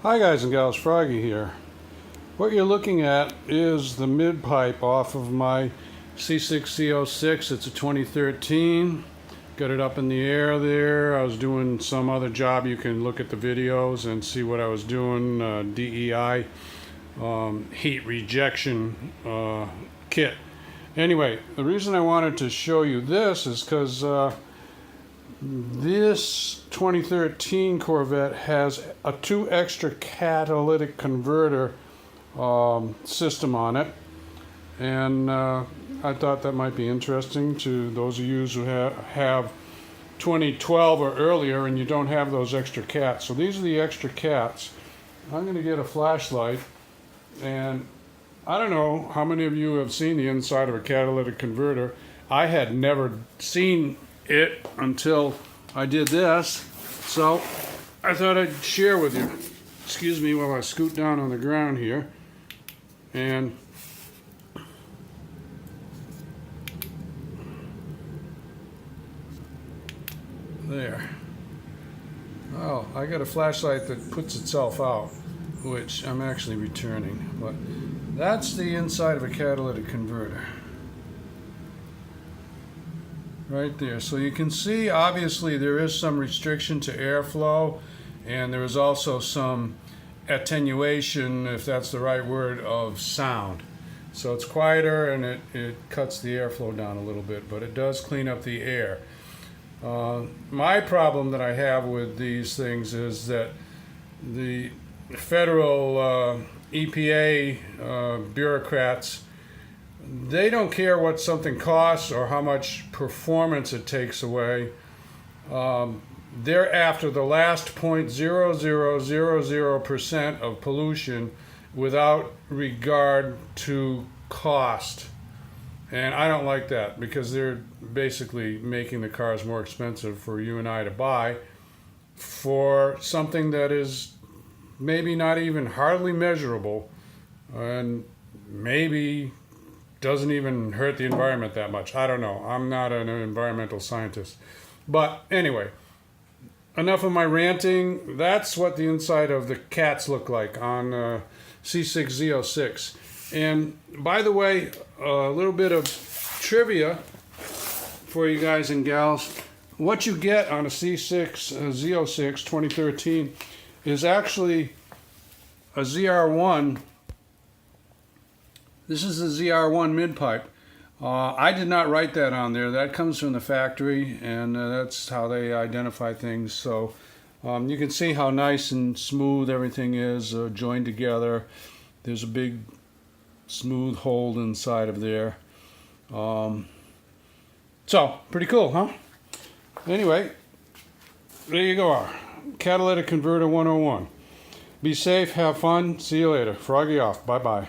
Hi guys and gals, Froggy here. What you're looking at is the mid pipe off of my z06. It's a 2013. Got it up in the air there. I was doing some other job. You can look at the videos and see what I was doing. DEI, heat rejection kit. Anyway, the reason I wanted to show you this is because this 2013 Corvette has a 2 extra catalytic converter system on it, and I thought that might be interesting to those of you who have 2012 or earlier and you don't have those extra cats. So these are the extra cats. I'm going to get a flashlight, and I don't know how many of you have seen the inside of a catalytic converter. I had never seen it until I did this, so I thought I'd share with you. Excuse me while I scoot down on the ground here. And there. Oh, I got a flashlight that puts itself out, which I'm actually returning, but that's the inside of a catalytic converter. Right there. So you can see, obviously, there is some restriction to airflow, and there is also some attenuation, if that's the right word, of sound. So it's quieter and it cuts the airflow down a little bit, but it does clean up the air. My problem that I have with these things is that the federal EPA bureaucrats, they don't care what something costs or how much performance it takes away. They're after the last 0.0000% of pollution without regard to cost. And I don't like that, because they're basically making the cars more expensive for you and I to buy for something that is maybe not even hardly measurable, and maybe doesn't even hurt the environment that much. I don't know. I'm not an environmental scientist. But anyway, enough of my ranting. That's what the inside of the cats look like on Z06. And by the way, a little bit of trivia for you guys and gals. What you get on a Z06 2013 is actually a zr1. This is the zr1 mid-pipe. I did not write that on there. That comes from the factory, and that's how they identify things. So you can see how nice and smooth everything is joined together. There's a big smooth hole inside of there. So pretty cool, huh? Anyway, there you go. Catalytic Converter 101. Be safe, have fun. See you later. Froggy off. Bye-bye.